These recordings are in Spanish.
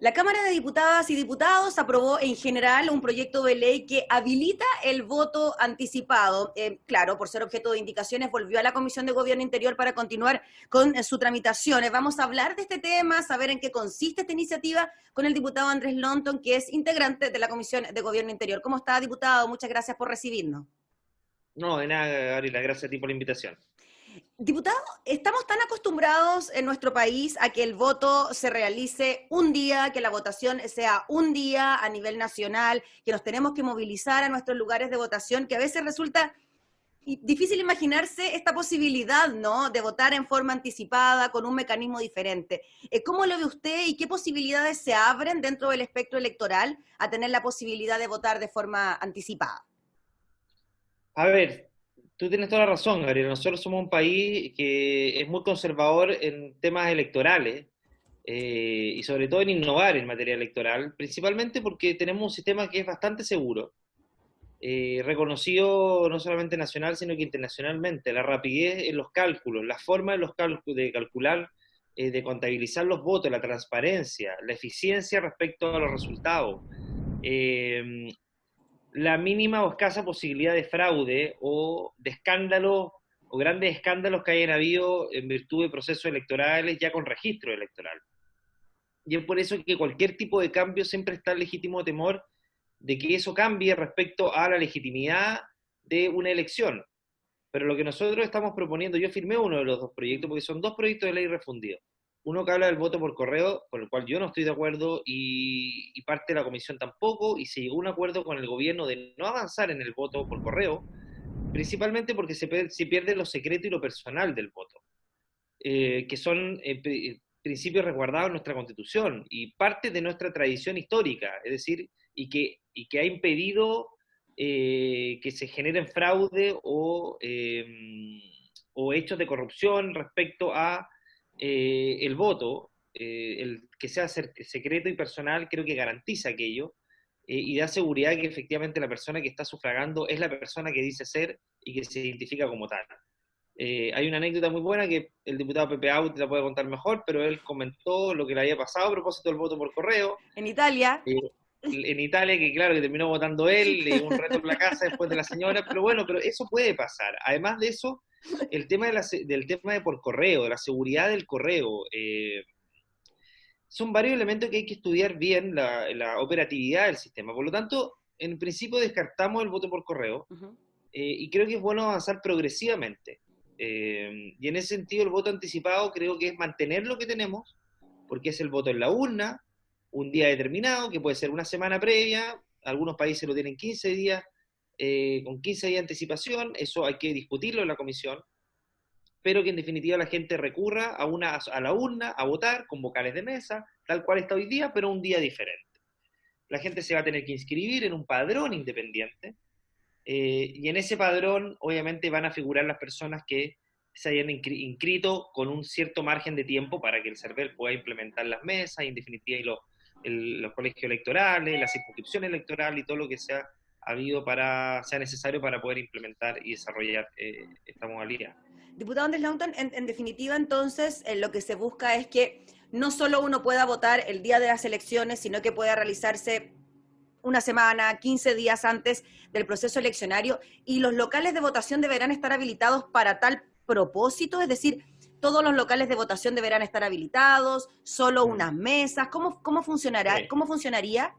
La Cámara de Diputadas y Diputados aprobó en general un proyecto de ley que habilita el voto anticipado. Claro, por ser objeto de indicaciones, volvió a la Comisión de Gobierno Interior para continuar con su tramitación. Vamos a hablar de este tema, saber en qué consiste esta iniciativa con el diputado Andrés Lonton, que es integrante de la Comisión de Gobierno Interior. ¿Cómo está, diputado? Muchas gracias por recibirnos. No, de nada, Gabriela, gracias a ti por la invitación. Diputado, estamos tan acostumbrados en nuestro país a que el voto se realice un día, que la votación sea un día a nivel nacional, que nos tenemos que movilizar a nuestros lugares de votación, que a veces resulta difícil imaginarse esta posibilidad, ¿no?, de votar en forma anticipada, con un mecanismo diferente. ¿Cómo lo ve usted y qué posibilidades se abren dentro del espectro electoral a tener la posibilidad de votar de forma anticipada? A ver, tú tienes toda la razón, Gabriela. Nosotros somos un país que es muy conservador en temas electorales y sobre todo en innovar en materia electoral, principalmente porque tenemos un sistema que es bastante seguro, reconocido no solamente nacional, sino que internacionalmente. La rapidez en los cálculos, la forma de, los cálculos, de calcular, de contabilizar los votos, la transparencia, la eficiencia respecto a los resultados. Eh, la mínima o escasa posibilidad de fraude o de escándalos o grandes escándalos que hayan habido en virtud de procesos electorales ya con registro electoral. Y es por eso que cualquier tipo de cambio siempre está el legítimo temor de que eso cambie respecto a la legitimidad de una elección. Pero lo que nosotros estamos proponiendo, yo firmé uno de los dos proyectos, porque son dos proyectos de ley refundidos. Uno que habla del voto por correo, con el cual yo no estoy de acuerdo y parte de la comisión tampoco, y se llegó a un acuerdo con el gobierno de no avanzar en el voto por correo, principalmente porque se pierde lo secreto y lo personal del voto, que son principios resguardados en nuestra constitución y parte de nuestra tradición histórica, es decir, y que ha impedido que se generen fraude o hechos de corrupción respecto a el voto, el que sea secreto y personal, creo que garantiza aquello y da seguridad que efectivamente la persona que está sufragando es la persona que dice ser y que se identifica como tal. Hay una anécdota muy buena que el diputado Pepe Out la puede contar mejor, pero él comentó lo que le había pasado a propósito del voto por correo. En Italia, Eh, en Italia, que claro, que terminó votando él, le llegó un reto en la casa después de la señora, pero bueno, pero eso puede pasar. Además de eso, el tema del tema de por correo, de la seguridad del correo, son varios elementos que hay que estudiar bien la operatividad del sistema. Por lo tanto, en principio descartamos el voto por correo uh-huh. y creo que es bueno avanzar progresivamente. Y en ese sentido, el voto anticipado creo que es mantener lo que tenemos, porque es el voto en la urna, un día determinado, que puede ser una semana previa, algunos países lo tienen 15 días, con 15 días de anticipación, eso hay que discutirlo en la comisión, pero que en definitiva la gente recurra a la urna a votar con vocales de mesa, tal cual está hoy día, pero un día diferente. La gente se va a tener que inscribir en un padrón independiente, y en ese padrón obviamente van a figurar las personas que se hayan inscrito con un cierto margen de tiempo para que el CERVEL pueda implementar las mesas y en definitiva y los colegios electorales, la circunscripción electoral y todo lo que sea sea necesario para poder implementar y desarrollar esta modalidad. Diputado Andrés Longton, en definitiva, entonces, lo que se busca es que no solo uno pueda votar el día de las elecciones, sino que pueda realizarse una semana, 15 días antes del proceso eleccionario, y los locales de votación deberán estar habilitados para tal propósito, es decir, todos los locales de votación deberán estar habilitados, solo unas mesas. ¿Cómo funcionará? Sí. ¿Cómo funcionaría?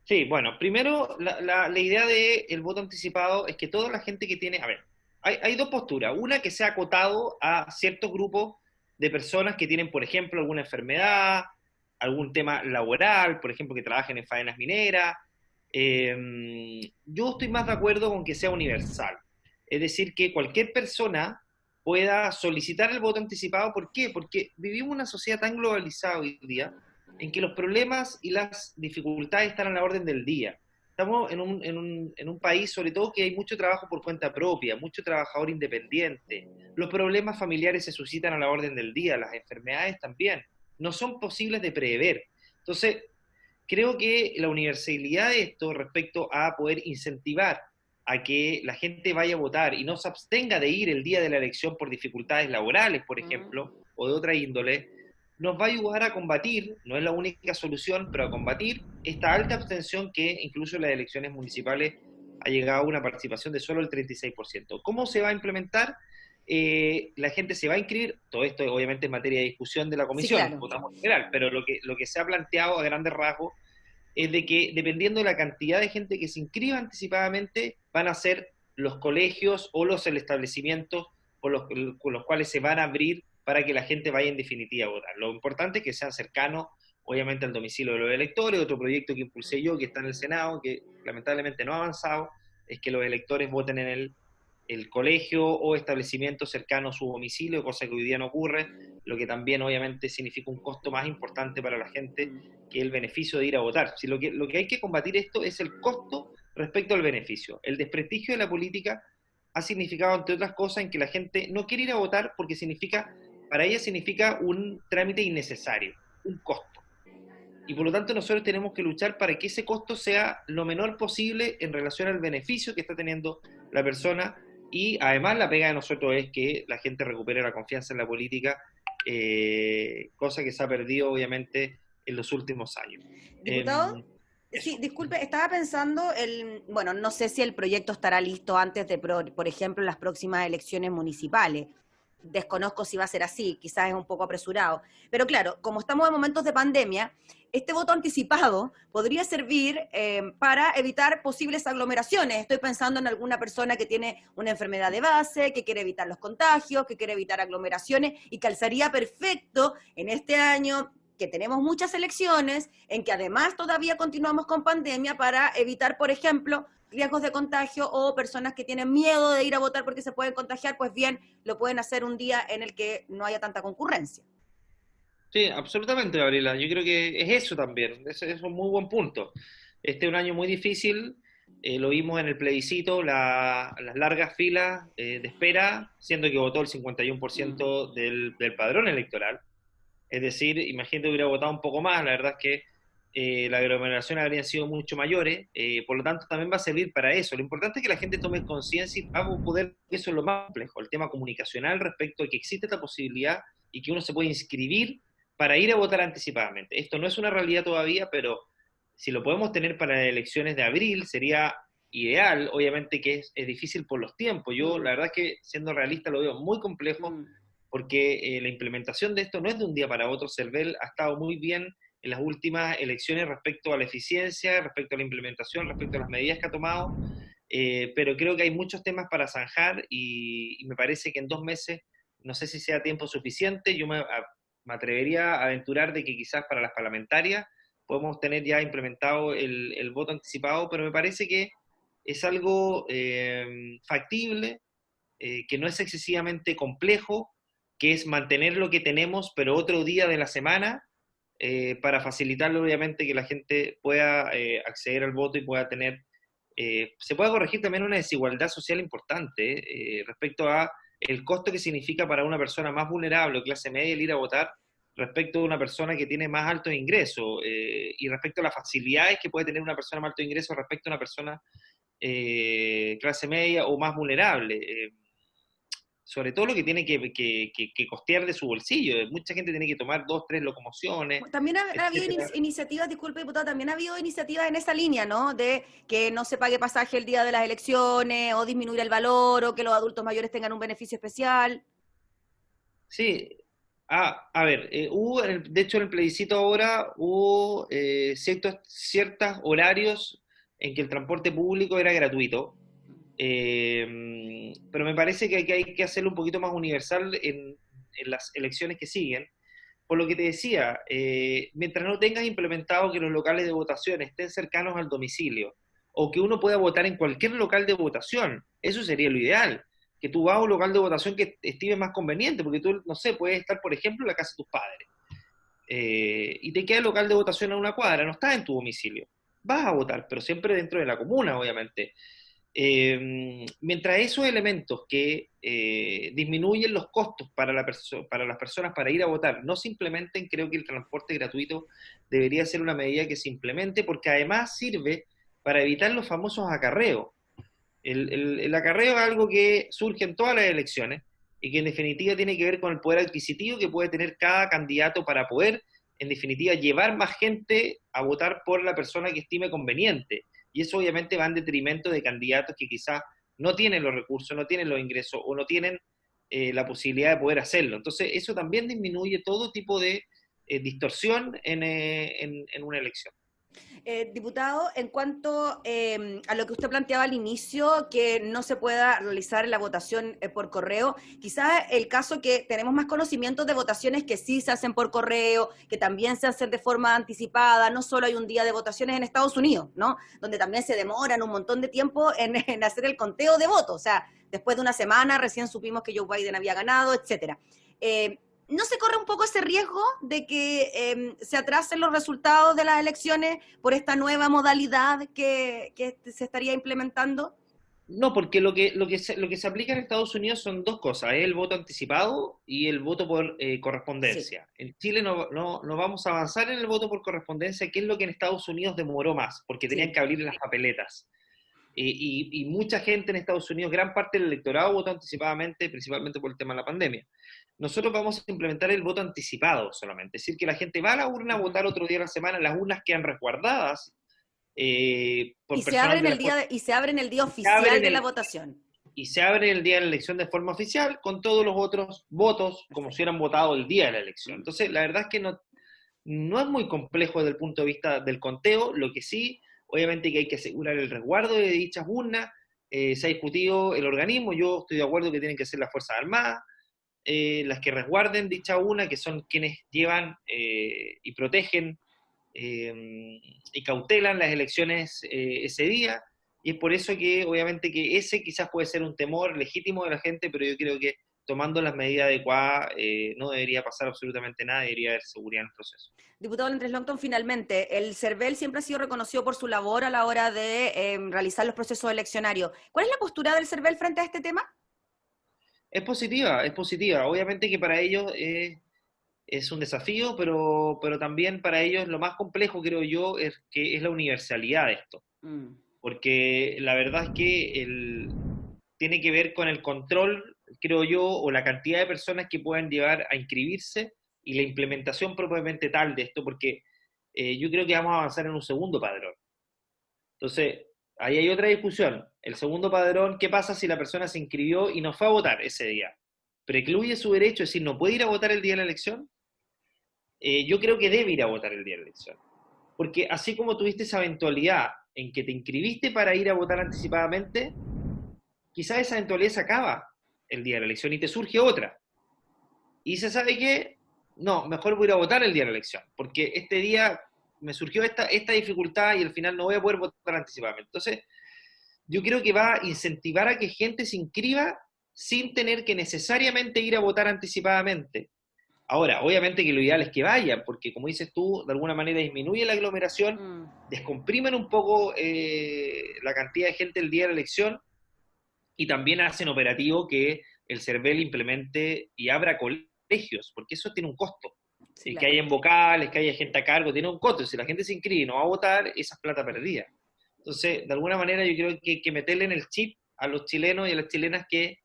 Sí, bueno, primero la idea del voto anticipado es que toda la gente que tiene, a ver, hay dos posturas, una que sea acotado a ciertos grupos de personas que tienen, por ejemplo, alguna enfermedad, algún tema laboral, por ejemplo, que trabajen en faenas mineras. Yo estoy más de acuerdo con que sea universal, es decir, que cualquier persona pueda solicitar el voto anticipado. ¿Por qué? Porque vivimos una sociedad tan globalizada hoy día en que los problemas y las dificultades están a la orden del día. Estamos en un país, sobre todo, que hay mucho trabajo por cuenta propia, mucho trabajador independiente. Los problemas familiares se suscitan a la orden del día, las enfermedades también. No son posibles de prever. Entonces, creo que la universalidad de esto respecto a poder incentivar a que la gente vaya a votar y no se abstenga de ir el día de la elección por dificultades laborales, por ejemplo, o de otra índole, nos va a ayudar a combatir, no es la única solución, pero a combatir esta alta abstención que incluso en las elecciones municipales ha llegado a una participación de solo el 36%. ¿Cómo se va a implementar? La gente se va a inscribir, todo esto obviamente en materia de discusión de la Sí, comisión, claro. votamos en general, pero lo que se ha planteado a grandes rasgos es de que dependiendo de la cantidad de gente que se inscriba anticipadamente, van a ser los colegios o el establecimientos con los cuales se van a abrir para que la gente vaya en definitiva a votar. Lo importante es que sean cercanos, obviamente, al domicilio de los electores. Otro proyecto que impulsé yo, que está en el Senado, que lamentablemente no ha avanzado, es que los electores voten en el colegio o establecimiento cercano a su domicilio, cosa que hoy día no ocurre, lo que también obviamente significa un costo más importante para la gente que el beneficio de ir a votar. Si lo que hay que combatir esto es el costo respecto al beneficio. El desprestigio de la política ha significado, entre otras cosas, en que la gente no quiere ir a votar porque para ella significa un trámite innecesario, un costo. Y por lo tanto nosotros tenemos que luchar para que ese costo sea lo menor posible en relación al beneficio que está teniendo la persona. Y además la pega de nosotros es que la gente recupere la confianza en la política, cosa que se ha perdido obviamente en los últimos años. Diputado, sí, Eso. disculpe, estaba pensando, bueno, no sé si el proyecto estará listo antes de, por ejemplo, las próximas elecciones municipales. Desconozco si va a ser así, quizás es un poco apresurado. Pero claro, como estamos en momentos de pandemia, este voto anticipado podría servir para evitar posibles aglomeraciones. Estoy pensando en alguna persona que tiene una enfermedad de base, que quiere evitar los contagios, que quiere evitar aglomeraciones y calzaría perfecto en este año que tenemos muchas elecciones, en que además todavía continuamos con pandemia para evitar, por ejemplo, riesgos de contagio o personas que tienen miedo de ir a votar porque se pueden contagiar, pues bien, lo pueden hacer un día en el que no haya tanta concurrencia. Sí, absolutamente, Gabriela. Yo creo que es eso también. Es un muy buen punto. Este es un año muy difícil. Lo vimos en el plebiscito, las largas filas de espera, siendo que votó el 51% del padrón electoral. Es decir, imagínate hubiera votado un poco más. La verdad es que las aglomeraciones habrían sido mucho mayores. Por lo tanto, también va a servir para eso. Lo importante es que la gente tome conciencia y va a poder, eso es lo más complejo, el tema comunicacional respecto a que existe esta posibilidad y que uno se puede inscribir para ir a votar anticipadamente. Esto no es una realidad todavía, pero si lo podemos tener para las elecciones de abril sería ideal. Obviamente que es difícil por los tiempos. Yo la verdad es que siendo realista lo veo muy complejo porque la implementación de esto no es de un día para otro. CERVEL ha estado muy bien en las últimas elecciones respecto a la eficiencia, respecto a la implementación, respecto a las medidas que ha tomado, pero creo que hay muchos temas para zanjar y me parece que en 2 meses no sé si sea tiempo suficiente. Yo me atrevería a aventurar de que quizás para las parlamentarias podemos tener ya implementado el voto anticipado, pero me parece que es algo factible, que no es excesivamente complejo, que es mantener lo que tenemos, pero otro día de la semana, para facilitarlo obviamente que la gente pueda acceder al voto y pueda tener, se pueda corregir también una desigualdad social importante respecto a el costo que significa para una persona más vulnerable o clase media el ir a votar respecto a una persona que tiene más altos ingresos, y respecto a las facilidades que puede tener una persona más alto ingreso respecto a una persona clase media o más vulnerable. Sobre todo lo que tiene que costear de su bolsillo. Mucha gente tiene que tomar 2, 3 locomociones, También ha habido etcétera. iniciativas, disculpe diputado, también ha habido iniciativas en esa línea, ¿no? De que no se pague pasaje el día de las elecciones, o disminuir el valor, o que los adultos mayores tengan un beneficio especial. Sí, a ver, de hecho en el plebiscito ahora hubo ciertos horarios en que el transporte público era gratuito, pero me parece que hay que hacerlo un poquito más universal en las elecciones que siguen. Por lo que te decía, mientras no tengas implementado que los locales de votación estén cercanos al domicilio, o que uno pueda votar en cualquier local de votación, eso sería lo ideal. Que tú vas a un local de votación que estime más conveniente, porque tú, no sé, puedes estar, por ejemplo, en la casa de tus padres, y te queda el local de votación a una cuadra, no estás en tu domicilio. Vas a votar, pero siempre dentro de la comuna, obviamente. Mientras esos elementos que disminuyen los costos para para las personas para ir a votar no se implementen, creo que el transporte gratuito debería ser una medida que se implemente, porque además sirve para evitar los famosos acarreos. El acarreo es algo que surge en todas las elecciones, y que en definitiva tiene que ver con el poder adquisitivo que puede tener cada candidato para poder, en definitiva, llevar más gente a votar por la persona que estime conveniente. Y eso obviamente va en detrimento de candidatos que quizás no tienen los recursos, no tienen los ingresos o no tienen la posibilidad de poder hacerlo. Entonces, eso también disminuye todo tipo de distorsión en una elección. Diputado, en cuanto a lo que usted planteaba al inicio, que no se pueda realizar la votación por correo, quizás el caso que tenemos más conocimiento de votaciones que sí se hacen por correo, que también se hacen de forma anticipada, no solo hay un día de votaciones en Estados Unidos, ¿no? Donde también se demoran un montón de tiempo en hacer el conteo de votos, o sea, después de una semana recién supimos que Joe Biden había ganado, etcétera. ¿No se corre un poco ese riesgo de que se atrasen los resultados de las elecciones por esta nueva modalidad que se estaría implementando? No, porque lo que se aplica en Estados Unidos son dos cosas, es el voto anticipado y el voto por Sí. correspondencia. En Chile no vamos a avanzar en el voto por correspondencia, que es lo que en Estados Unidos demoró más, porque tenían Sí. que abrir las papeletas. Y mucha gente en Estados Unidos, gran parte del electorado votó anticipadamente, principalmente por el tema de la pandemia. Nosotros vamos a implementar el voto anticipado solamente, es decir, que la gente va a la urna a Ujú. votar otro día a la semana, las urnas quedan resguardadas Y por se personal abren de la el fuerza, día y se abren el día se oficial abren de la el, votación. y se abre el día de la elección de forma oficial con todos los otros votos como si Perfecto. hubieran votado el día de la elección. Mm. Entonces, la verdad es que no es muy complejo desde el punto de vista del conteo, lo que sí, obviamente que hay que asegurar el resguardo de dichas urnas, se ha discutido el organismo, yo estoy de acuerdo que tienen que ser las Fuerzas Armadas, las que resguarden dicha urna, que son quienes llevan y protegen y cautelan las elecciones ese día, y es por eso que obviamente que ese quizás puede ser un temor legítimo de la gente, pero yo creo que tomando las medidas adecuadas no debería pasar absolutamente nada, debería haber seguridad en el proceso. Diputado Andrés Longton, finalmente, el CERVEL siempre ha sido reconocido por su labor a la hora de realizar los procesos eleccionarios. ¿Cuál es la postura del CERVEL frente a este tema? Es positiva, es positiva. Obviamente que para ellos es un desafío, pero también para ellos lo más complejo, creo yo, es que es la universalidad de esto. Mm. Porque la verdad es que tiene que ver con el control, creo yo, o la cantidad de personas que puedan llevar a inscribirse y la implementación propiamente tal de esto, porque yo creo que vamos a avanzar en un segundo padrón. Entonces, ahí hay otra discusión. El segundo padrón, ¿qué pasa si la persona se inscribió y no fue a votar ese día? ¿Precluye su derecho? Es decir, ¿no puede ir a votar el día de la elección? Yo creo que debe ir a votar el día de la elección. Porque así como tuviste esa eventualidad en que te inscribiste para ir a votar anticipadamente, quizás esa eventualidad se acaba el día de la elección y te surge otra. Y se sabe que, no, mejor voy a ir a votar el día de la elección, porque este día me surgió esta dificultad y al final no voy a poder votar anticipadamente. Entonces, yo creo que va a incentivar a que gente se inscriba sin tener que necesariamente ir a votar anticipadamente. Ahora, obviamente que lo ideal es que vayan, porque como dices tú, de alguna manera disminuye la aglomeración, Mm. descomprimen un poco la cantidad de gente el día de la elección y también hacen operativo que el CERVEL implemente y abra colegios, porque eso tiene un costo. Sí, Que claro. haya vocales, que haya gente a cargo, tiene un costo. Si la gente se inscribe y no va a votar, esa es plata perdida. Entonces, de alguna manera yo creo que hay que meterle en el chip a los chilenos y a las chilenas que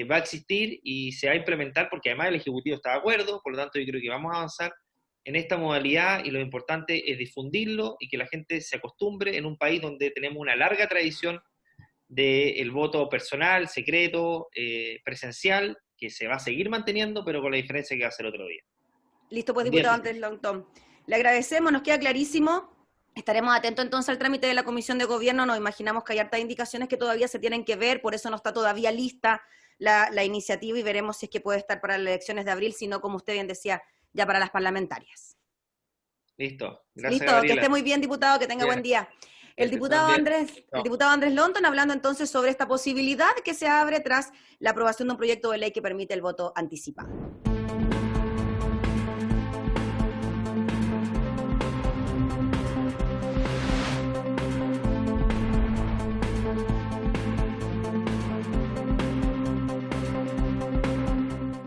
va a existir y se va a implementar porque además el Ejecutivo está de acuerdo, por lo tanto yo creo que vamos a avanzar en esta modalidad y lo importante es difundirlo y que la gente se acostumbre en un país donde tenemos una larga tradición del voto personal, secreto, presencial, que se va a seguir manteniendo, pero con la diferencia que va a ser otro día. Listo, pues, Un día diputado Andrés especial. Longton. Le agradecemos, nos queda clarísimo. Estaremos atentos entonces al trámite de la Comisión de Gobierno. Nos imaginamos que hay hartas indicaciones que todavía se tienen que ver, por eso no está todavía lista la iniciativa y veremos si es que puede estar para las elecciones de abril, sino como usted bien decía, ya para las parlamentarias. Listo. Gracias, Listo, que esté Gabriela. muy bien, diputado, que tenga buen Bien. día. Buen día. El Chao. diputado Andrés Longton hablando entonces sobre esta posibilidad que se abre tras la aprobación de un proyecto de ley que permite el voto anticipado.